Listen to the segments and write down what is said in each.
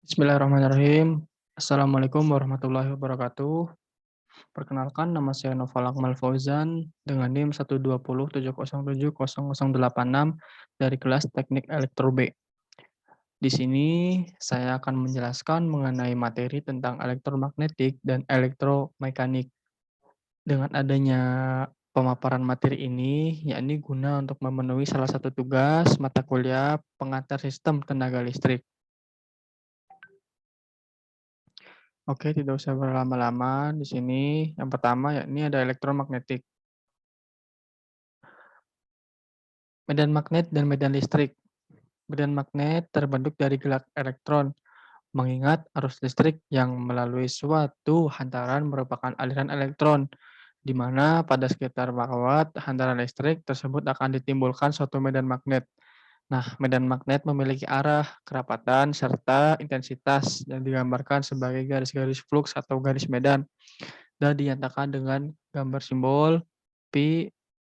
Bismillahirrahmanirrahim. Assalamualaikum warahmatullahi wabarakatuh. Perkenalkan, nama saya Noval Akmal Fauzan dengan NIM 120707086 dari kelas Teknik Elektro B. Di sini saya akan menjelaskan mengenai materi tentang elektromagnetik dan elektromekanik. Dengan adanya pemaparan materi ini, yakni guna untuk memenuhi salah satu tugas mata kuliah pengantar sistem tenaga listrik. Oke, tidak usah berlama-lama di sini. Yang pertama yakni ada elektromagnetik. Medan magnet dan medan listrik. Medan magnet terbentuk dari gerak elektron, mengingat arus listrik yang melalui suatu hantaran merupakan aliran elektron, di mana pada sekitar watt hantaran listrik tersebut akan ditimbulkan suatu medan magnet. Nah, medan magnet memiliki arah, kerapatan, serta intensitas yang digambarkan sebagai garis-garis fluks atau garis medan dan dinyatakan dengan gambar simbol pi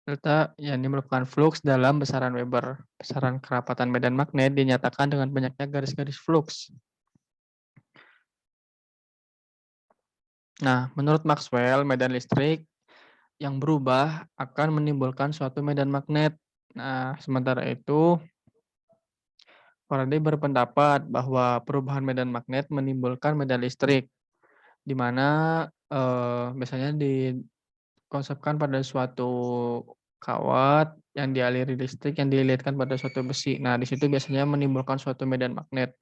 delta yang ini merupakan fluks dalam besaran Weber. Besaran kerapatan medan magnet dinyatakan dengan banyaknya garis-garis fluks. Nah, menurut Maxwell, medan listrik yang berubah akan menimbulkan suatu medan magnet. Nah, sementara itu, Faraday berpendapat bahwa perubahan medan magnet menimbulkan medan listrik, di mana biasanya dikonsepkan pada suatu kawat yang dialiri listrik yang dililitkan pada suatu besi. Nah, di situ biasanya menimbulkan suatu medan magnet.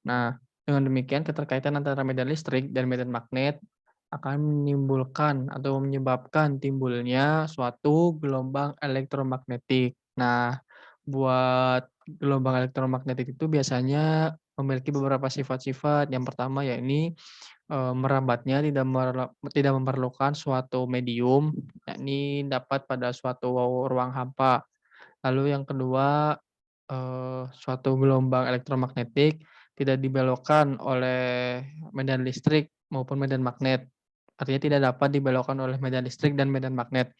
Nah, dengan demikian keterkaitan antara medan listrik dan medan magnet akan menimbulkan atau menyebabkan timbulnya suatu gelombang elektromagnetik. Nah, buat gelombang elektromagnetik itu biasanya memiliki beberapa sifat-sifat. Yang pertama yakni merambatnya tidak memerlukan suatu medium, yakni dapat pada suatu ruang hampa. Lalu yang kedua, suatu gelombang elektromagnetik tidak dibelokkan oleh medan listrik maupun medan magnet. Artinya tidak dapat dibelokkan oleh medan listrik dan medan magnet.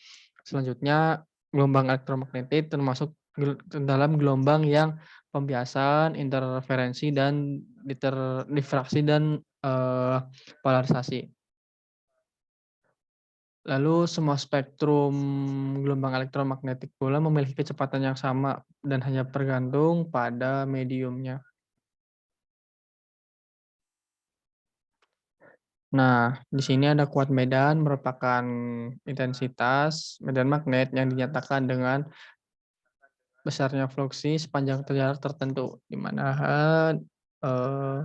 Selanjutnya, gelombang elektromagnetik termasuk ke dalam gelombang yang pembiasan, interferensi, dan difraksi dan polarisasi. Lalu semua spektrum gelombang elektromagnetik pula memiliki kecepatan yang sama dan hanya tergantung pada mediumnya. Nah, di sini ada kuat medan merupakan intensitas medan magnet yang dinyatakan dengan besarnya fluksi sepanjang jarak tertentu, di mana eh,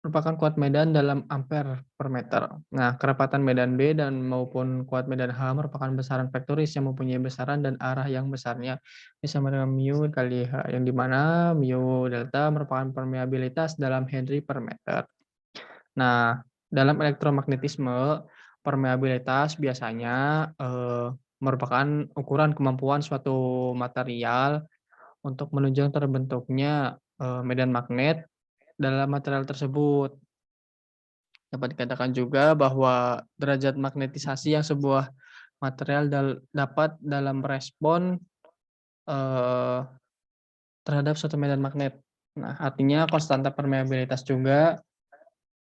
merupakan kuat medan dalam ampere per meter. Nah, kerapatan medan B dan maupun kuat medan H merupakan besaran vektoris yang mempunyai besaran dan arah yang besarnya. Ini sama dengan mu kali H, yang dimana mu delta merupakan permeabilitas dalam Henry per meter. Nah, dalam elektromagnetisme, permeabilitas biasanya merupakan ukuran kemampuan suatu material untuk menunjang terbentuknya medan magnet dalam material tersebut. Dapat dikatakan juga bahwa derajat magnetisasi yang sebuah material dapat dalam respon eh, terhadap suatu medan magnet. Nah, artinya konstanta permeabilitas juga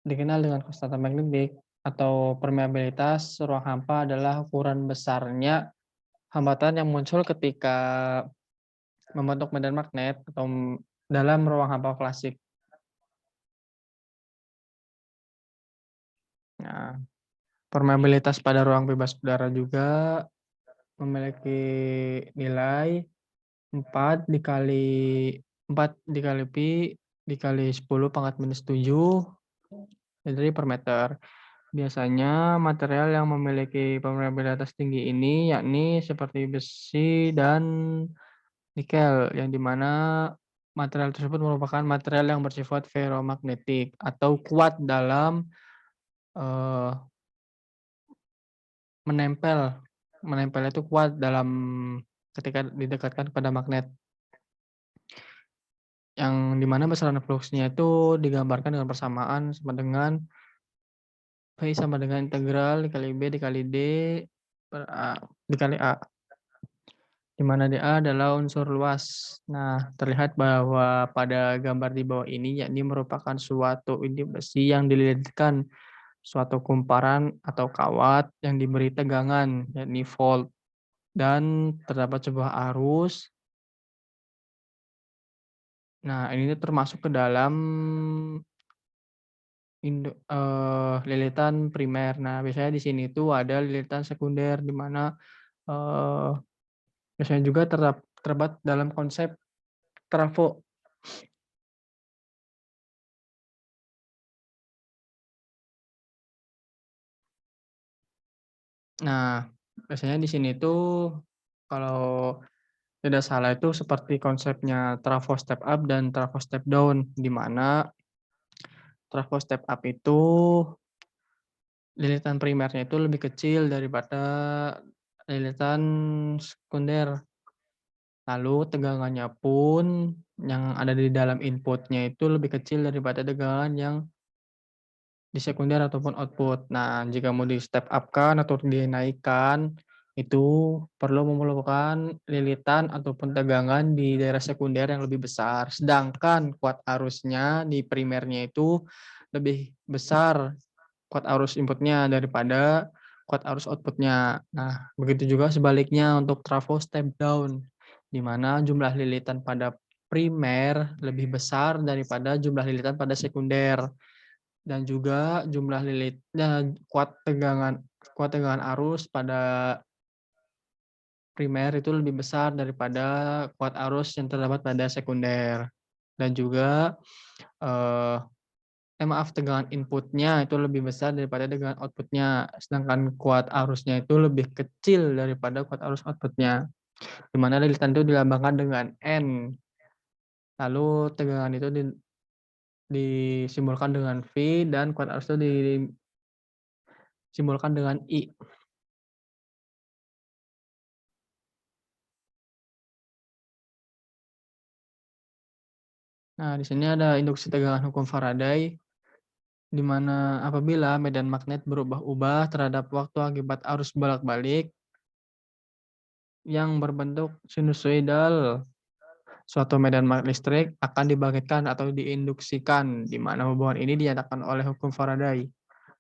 dikenal dengan konstanta magnetik atau permeabilitas ruang hampa adalah ukuran besarnya hambatan yang muncul ketika membentuk medan magnet atau dalam ruang hampa klasik. Nah, permeabilitas pada ruang bebas udara juga memiliki nilai 4 dikali pi dikali 10 pangkat minus 7 Henry per meter. Biasanya material yang memiliki permeabilitas tinggi ini yakni seperti besi dan nikel, yang dimana material tersebut merupakan material yang bersifat ferromagnetik atau kuat dalam eh, menempel. Menempel itu kuat dalam ketika didekatkan kepada magnet. Yang dimana besaran fluksnya itu digambarkan dengan persamaan sama dengan P sama dengan integral dikali B dikali D per A dikali A. di mana dA adalah unsur luas. Nah, terlihat bahwa pada gambar di bawah ini, yakni merupakan suatu inti besi yang dililitkan suatu kumparan atau kawat yang diberi tegangan, yakni volt, dan terdapat sebuah arus. Nah, ini tuh termasuk ke dalam lilitan primer. Nah, biasanya di sini tuh ada lilitan sekunder, di mana, eee, biasanya juga terdapat dalam konsep trafo. Nah, biasanya di sini tuh kalau tidak salah itu seperti konsepnya trafo step up dan trafo step down, di mana trafo step up itu lilitan primernya itu lebih kecil daripada lilitan sekunder. Lalu tegangannya pun yang ada di dalam input-nya itu lebih kecil daripada tegangan yang di sekunder ataupun output. Nah, jika mau di-step up-kan atau dinaikkan, itu perlu memerlukan lilitan ataupun tegangan di daerah sekunder yang lebih besar. Sedangkan kuat arusnya di primernya itu lebih besar kuat arus input-nya daripada kuat arus output-nya. Nah, begitu juga sebaliknya untuk trafo step down, di mana jumlah lilitan pada primer lebih besar daripada jumlah lilitan pada sekunder. Dan juga jumlah lilit dan kuat tegangan arus pada primer itu lebih besar daripada kuat arus yang terdapat pada sekunder. Dan juga, eee maaf, tegangan input-nya itu lebih besar daripada tegangan output-nya, sedangkan kuat arusnya itu lebih kecil daripada kuat arus output-nya, di mana lilitan itu dilambangkan dengan N, lalu tegangan itu disimbolkan dengan V dan kuat arus itu disimbolkan dengan I. Nah, di sini ada induksi tegangan hukum Faraday, di mana apabila medan magnet berubah-ubah terhadap waktu akibat arus bolak-balik yang berbentuk sinusoidal, suatu medan magnet listrik akan dibangkitkan atau diinduksikan, di mana hubungan ini dinyatakan oleh hukum Faraday.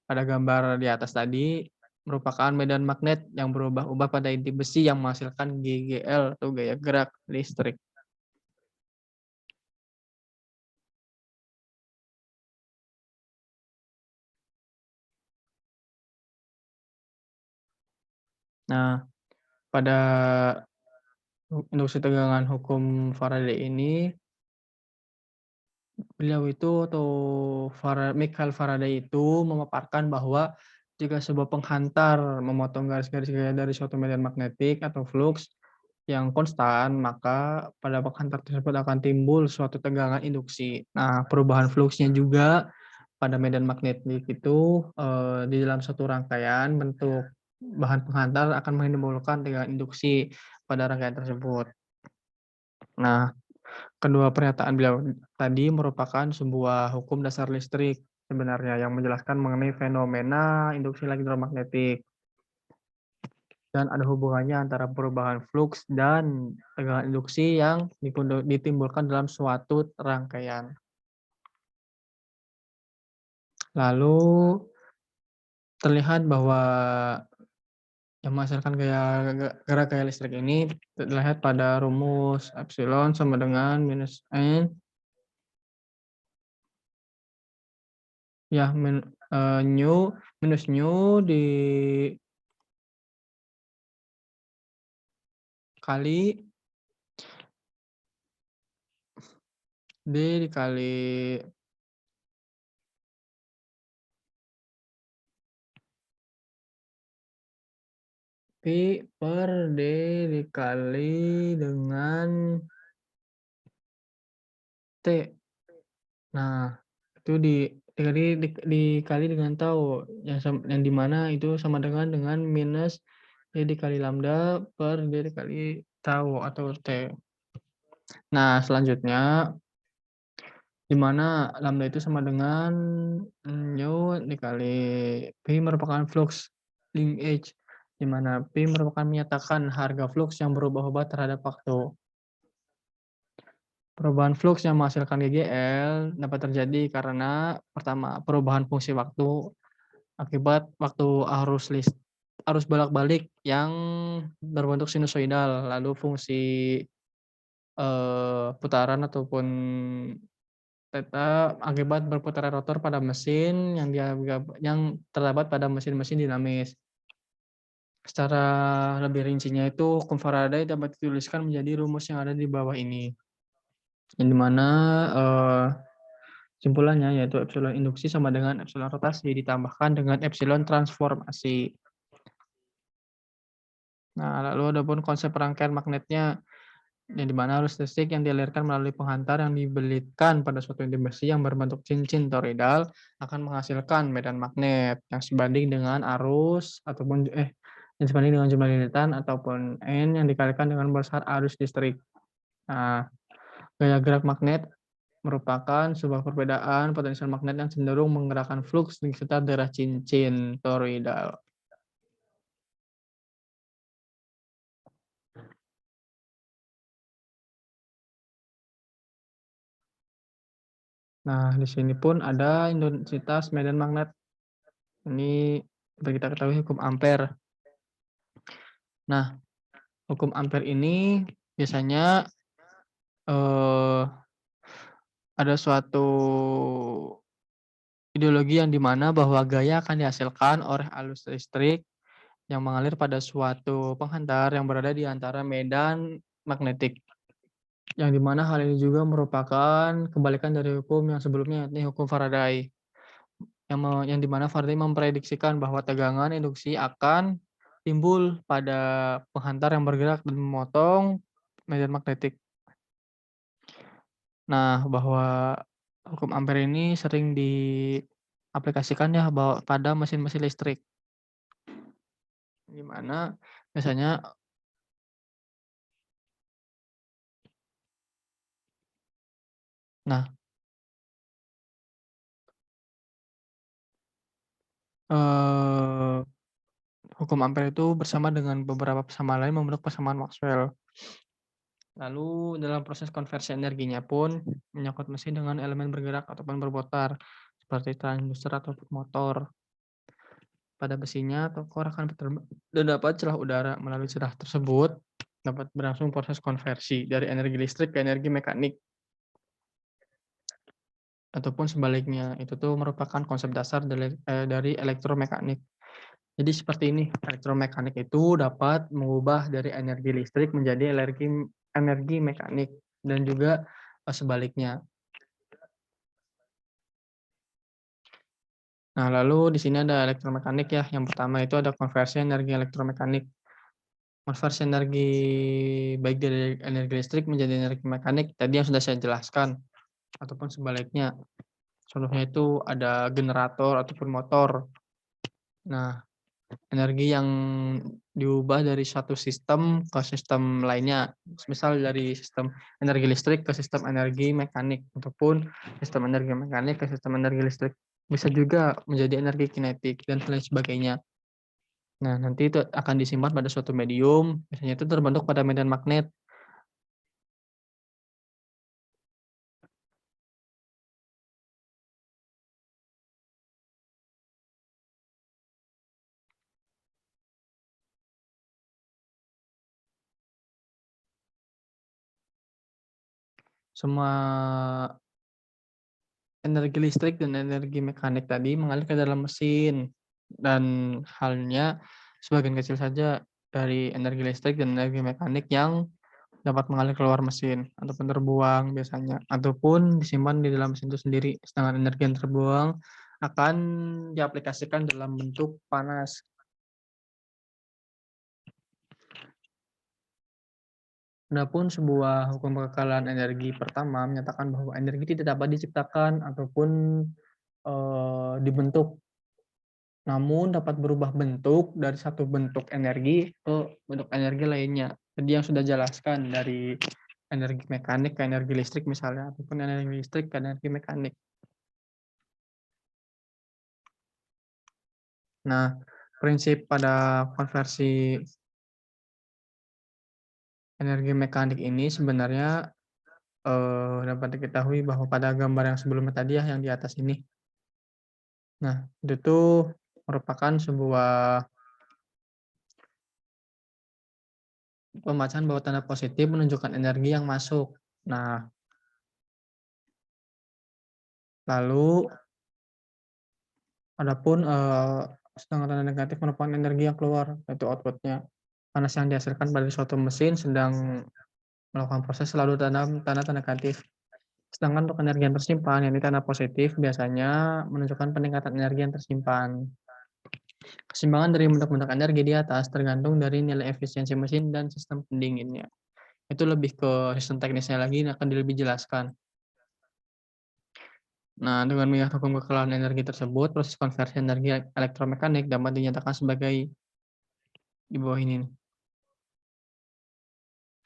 Pada gambar di atas tadi merupakan medan magnet yang berubah-ubah pada inti besi yang menghasilkan GGL atau gaya gerak listrik. Nah, pada induksi tegangan hukum Faraday ini, beliau itu atau Michael Faraday itu memaparkan bahwa jika sebuah penghantar memotong garis-garis gaya dari suatu medan magnetik atau flux yang konstan, maka pada penghantar tersebut akan timbul suatu tegangan induksi. Nah, perubahan fluksnya juga pada medan magnetik itu di dalam satu rangkaian bentuk bahan penghantar akan menimbulkan tegangan induksi pada rangkaian tersebut. Nah, kedua pernyataan beliau tadi merupakan sebuah hukum dasar listrik sebenarnya yang menjelaskan mengenai fenomena induksi elektromagnetik dan ada hubungannya antara perubahan fluks dan tegangan induksi yang ditimbulkan dalam suatu rangkaian. Lalu terlihat bahwa yang menghasilkan gerak gaya listrik ini terlihat pada rumus epsilon sama dengan minus N ya new minus new dikali D dikali P per D dikali dengan T. Nah, itu dikali dengan tau, yang di mana itu sama dengan minus D dikali lambda per D dikali tau atau T. Nah, selanjutnya di mana lambda itu sama dengan nu dikali P merupakan flux linkage. di mana P merupakan menyatakan harga flux yang berubah-ubah terhadap waktu. Perubahan flux yang menghasilkan GGL dapat terjadi karena pertama, perubahan fungsi waktu akibat waktu arus bolak-balik yang berbentuk sinusoidal, lalu fungsi, putaran ataupun theta akibat berputarnya rotor pada mesin yang terdapat pada mesin-mesin dinamis. Secara lebih rincinya itu hukum Faraday dapat dituliskan menjadi rumus yang ada di bawah ini, yang di mana, simpulannya yaitu epsilon induksi sama dengan epsilon rotasi ditambahkan dengan epsilon transformasi. Nah, lalu adapun konsep rangkaian magnetnya, yang di mana arus listrik yang dialirkan melalui penghantar yang dibelitkan pada suatu inti besi yang berbentuk cincin toroidal akan menghasilkan medan magnet yang sebanding dengan yang sebanding dengan jumlah lilitan ataupun N yang dikalikan dengan besar arus listrik. Nah, gaya gerak magnet merupakan sebuah perbedaan potensial magnet yang cenderung menggerakkan flux di sekitar daerah cincin toroidal. Nah, di sini pun ada intensitas medan magnet. Ini seperti kita ketahui hukum Ampere. Nah, hukum Ampere ini biasanya, eee, ada suatu ideologi yang di mana bahwa gaya akan dihasilkan oleh arus listrik yang mengalir pada suatu penghantar yang berada di antara medan magnetik. Yang di mana hal ini juga merupakan kebalikan dari hukum yang sebelumnya, yakni hukum Faraday. Yang di mana Faraday memprediksikan bahwa tegangan induksi akan timbul pada penghantar yang bergerak dan memotong medan magnetik. Nah, bahwa hukum Ampere ini sering diaplikasikan ya pada mesin-mesin listrik, di mana biasanya nah, eee, hukum Ampere itu bersama dengan beberapa persamaan lain membentuk persamaan Maxwell. Lalu dalam proses konversi energinya pun menyangkut mesin dengan elemen bergerak ataupun berputar, seperti transducer ataupun motor. Pada besinya atau core akan terdapat celah udara. Melalui celah tersebut dapat berlangsung proses konversi dari energi listrik ke energi mekanik, ataupun sebaliknya. Itu tuh merupakan konsep dasar dari elektromekanik. Jadi seperti ini, elektromekanik itu dapat mengubah dari energi listrik menjadi energi mekanik dan juga, sebaliknya. Nah, lalu di sini ada elektromekanik ya, yang pertama itu ada konversi energi elektromekanik. Konversi energi baik dari energi listrik menjadi energi mekanik tadi yang sudah saya jelaskan, ataupun sebaliknya. Contohnya itu ada generator ataupun motor. Nah, energi yang diubah dari satu sistem ke sistem lainnya, misal dari sistem energi listrik ke sistem energi mekanik, ataupun sistem energi mekanik ke sistem energi listrik. Bisa juga menjadi energi kinetik dan lain sebagainya. Nah, nanti itu akan disimpan pada suatu medium, biasanya itu terbentuk pada medan magnet. Semua energi listrik dan energi mekanik tadi mengalir ke dalam mesin, dan halnya sebagian kecil saja dari energi listrik dan energi mekanik yang dapat mengalir keluar mesin ataupun terbuang biasanya, ataupun disimpan di dalam mesin itu sendiri. Sedangkan energi yang terbuang akan diaplikasikan dalam bentuk panas. Adapun sebuah hukum kekekalan energi pertama menyatakan bahwa energi tidak dapat diciptakan ataupun, dibentuk, namun dapat berubah bentuk dari satu bentuk energi ke bentuk energi lainnya. Jadi yang sudah jelaskan dari energi mekanik ke energi listrik misalnya, ataupun energi listrik ke energi mekanik. Nah, Prinsip pada konversi energi mekanik ini sebenarnya, dapat diketahui bahwa pada gambar yang sebelumnya tadi ya, yang di atas ini. Nah, itu tuh merupakan sebuah pembacaan bahwa tanda positif menunjukkan energi yang masuk. Nah, lalu adapun, sedangkan tanda negatif merupakan energi yang keluar, yaitu output-nya. Panas yang dihasilkan pada suatu mesin sedang melakukan proses selalu tanda negatif. Sedangkan untuk energi yang tersimpan, yang ini tanda positif, biasanya menunjukkan peningkatan energi yang tersimpan. Keseimbangan dari bentuk-bentuk energi di atas tergantung dari nilai efisiensi mesin dan sistem pendinginnya. Itu lebih ke sistem teknisnya lagi, ini akan lebih jelaskan. Nah, dengan melihat hukum kekalahan energi tersebut, proses konversi energi elektromekanik dapat dinyatakan sebagai di bawah ini nih.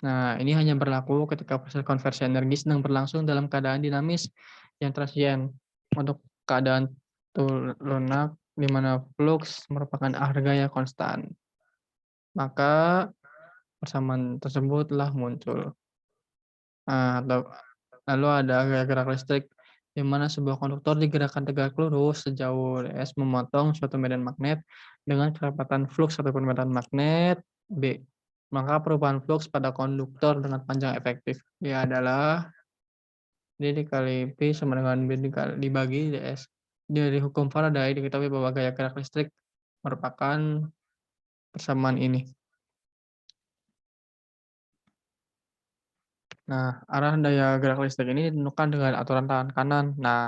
Nah, ini hanya berlaku ketika proses konversi energi sedang berlangsung dalam keadaan dinamis yang transien. Untuk keadaan lunak, di mana flux merupakan harga yang konstan, maka persamaan tersebutlah muncul. Nah, lalu ada gaya gerak listrik, di mana sebuah konduktor digerakkan tegak lurus sejauh ds memotong suatu medan magnet dengan kecepatan flux ataupun medan magnet B. Maka perubahan flux pada konduktor dengan panjang efektif D adalah D dikali P sama dengan B dibagi ds. Dari hukum Faraday diketahui bahwa gaya gerak listrik merupakan persamaan ini. Nah, arah daya gerak listrik ini ditentukan dengan aturan tangan kanan. Nah,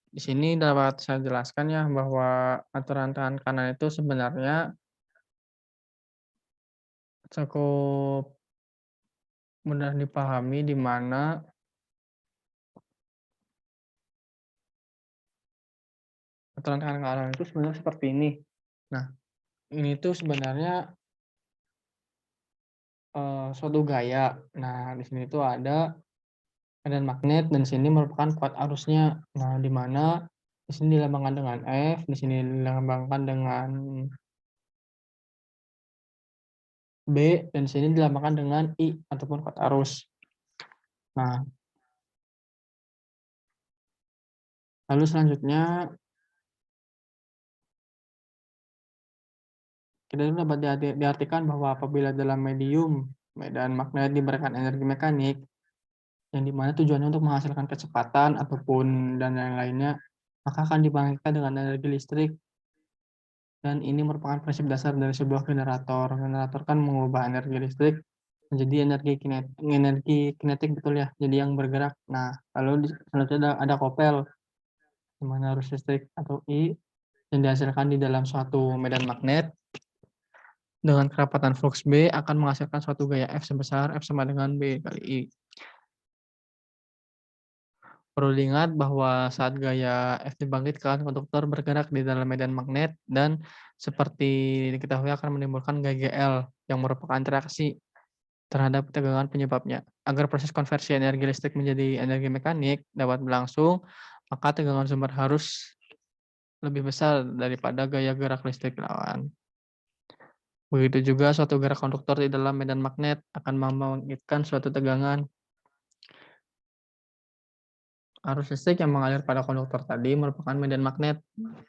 di sini dapat saya jelaskan ya bahwa aturan tangan kanan itu sebenarnya cukup mudah dipahami, di mana aturan tangan kanan itu sebenarnya seperti ini. Nah, ini tuh sebenarnya suatu gaya. Nah, di sini tuh ada medan magnet dan sini merupakan kuat arusnya. Nah, di mana di sini dilambangkan dengan F, di sini dilambangkan dengan B, dan di sini dilambangkan dengan I ataupun kuat arus. Nah, lalu selanjutnya kita dapat diartikan bahwa apabila dalam medium medan magnet diberikan energi mekanik, yang dimana tujuannya untuk menghasilkan kecepatan ataupun dan lain-lainnya, maka akan dibangkitkan dengan energi listrik, dan ini merupakan prinsip dasar dari sebuah generator. Generator kan mengubah energi listrik menjadi energi kinetik, betul ya, jadi yang bergerak. Nah, lalu selanjutnya ada kopel, di mana arus listrik atau I yang dihasilkan di dalam suatu medan magnet dengan kerapatan flux B akan menghasilkan suatu gaya F sebesar F sama dengan B kali I. Perlu diingat bahwa saat gaya F dibangkitkan, konduktor bergerak di dalam medan magnet dan seperti diketahui akan menimbulkan GGL yang merupakan interaksi terhadap tegangan penyebabnya. Agar proses konversi energi listrik menjadi energi mekanik dapat berlangsung, maka tegangan sumber harus lebih besar daripada gaya gerak listrik lawan. Begitu juga suatu gerak konduktor di dalam medan magnet akan membangkitkan suatu tegangan. Arus listrik yang mengalir pada konduktor tadi merupakan medan magnet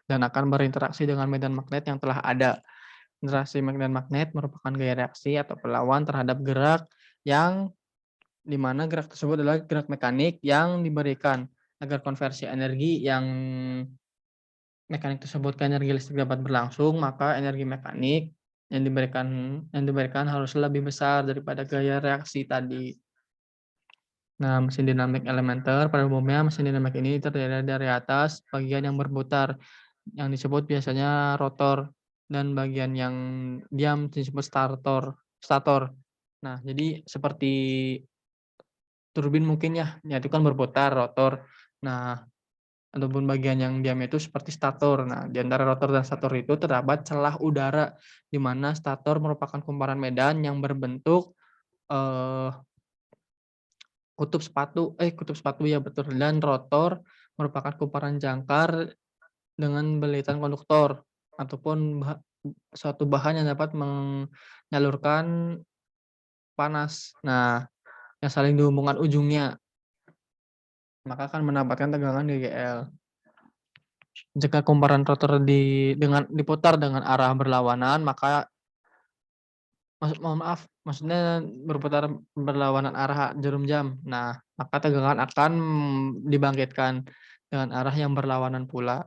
dan akan berinteraksi dengan medan magnet yang telah ada. Interaksi medan magnet merupakan gaya reaksi atau perlawan terhadap gerak yang di mana gerak tersebut adalah gerak mekanik yang diberikan. Agar konversi energi yang mekanik tersebut ke energi listrik dapat berlangsung, maka energi mekanik yang diberikan harus lebih besar daripada gaya reaksi tadi. Nah, mesin dinamik elementer pada umumnya mesin dinamik ini terdiri dari atas bagian yang berputar yang disebut biasanya rotor dan bagian yang diam disebut stator. Nah, jadi seperti turbin mungkin ya, itu kan berputar rotor. Nah, ataupun bagian yang diam itu seperti stator. Nah, di antara rotor dan stator itu terdapat celah udara, di mana stator merupakan kumparan medan yang berbentuk eh, kutub sepatu ya betul, dan rotor merupakan kumparan jangkar dengan belilitan konduktor ataupun suatu bahan yang dapat menyalurkan panas. Nah, yang saling dihubungkan ujungnya, maka akan mendapatkan tegangan GGL. Jika kumparan rotor diputar dengan arah berlawanan, maka mohon maaf, maksudnya berputar berlawanan arah jarum jam. Nah, maka tegangan akan dibangkitkan dengan arah yang berlawanan pula.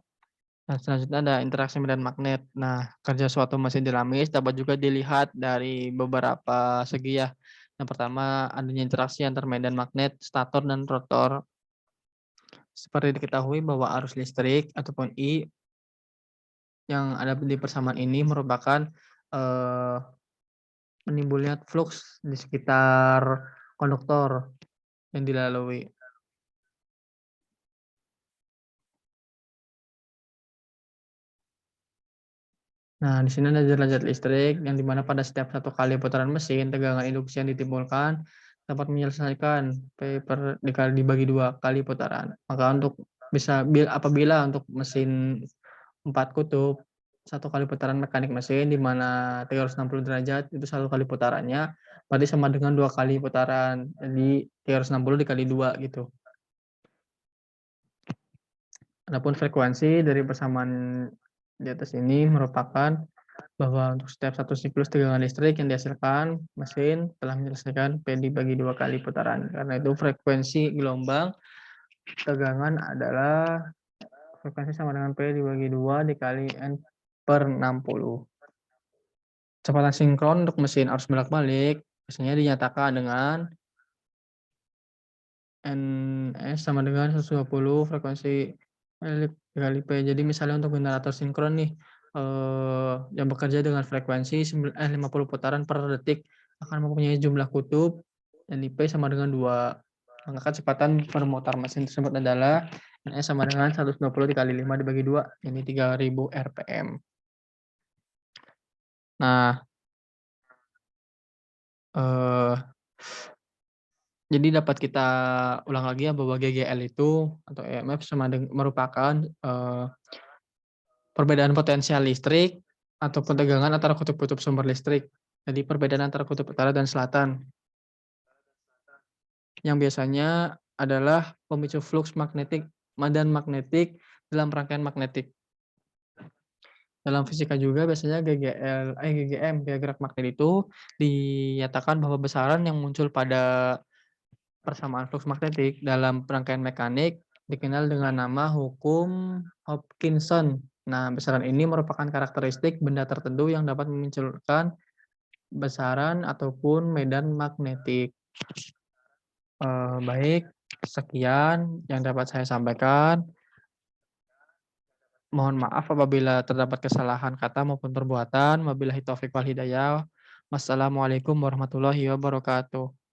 Nah, selanjutnya ada interaksi medan magnet. Nah, kerja suatu mesin dinamis dapat juga dilihat dari beberapa segi ya. Yang pertama, adanya interaksi antar medan magnet, stator dan rotor. Seperti diketahui bahwa arus listrik ataupun I yang ada di persamaan ini merupakan eh, menimbulnya fluks di sekitar konduktor yang dilalui. Nah, di sini ada derajat listrik yang dimana pada setiap satu kali putaran mesin, tegangan induksi yang ditimbulkan dapat menyelesaikan P dikali dibagi 2 kali putaran. Maka untuk apabila untuk mesin 4 kutub, satu kali putaran mekanik mesin di mana 360 derajat itu satu kali putarannya, berarti sama dengan 2 kali putaran. Jadi 360 dikali 2 gitu. Adapun frekuensi dari persamaan di atas ini merupakan bahwa untuk setiap satu siklus tegangan listrik yang dihasilkan mesin telah menyelesaikan P dibagi 2 kali putaran. Karena itu frekuensi gelombang tegangan adalah frekuensi sama dengan P dibagi 2 dikali N per 60. Kecepatan sinkron untuk mesin arus bolak-balik biasanya dinyatakan dengan Ns sama dengan 120 frekuensi kali P. Jadi misalnya untuk generator sinkron nih, yang bekerja dengan frekuensi 50 putaran per detik akan mempunyai jumlah kutub yang di P sama dengan 2. Maka kecepatan permutar mesin tersebut adalah Ns sama dengan 120 dikali 5 dibagi 2, ini 3000 RPM. Nah, eh, jadi dapat kita ulang lagi ya bahwa GGL itu atau EMF merupakan perbedaan potensial listrik ataupun tegangan antara kutub-kutub sumber listrik. Jadi perbedaan antara kutub utara dan selatan yang biasanya adalah pemicu flux magnetik dan magnetik dalam rangkaian magnetik. Dalam fisika juga biasanya GGM, gaya gerak magnet itu dinyatakan bahwa besaran yang muncul pada persamaan flux magnetik dalam rangkaian mekanik dikenal dengan nama hukum Hopkinson. Nah, besaran ini merupakan karakteristik benda tertentu yang dapat memunculkan besaran ataupun medan magnetik. Baik, sekian yang dapat saya sampaikan. Mohon maaf apabila terdapat kesalahan kata maupun perbuatan. Wabillahi taufiq wal hidayah. Wassalamualaikum warahmatullahi wabarakatuh.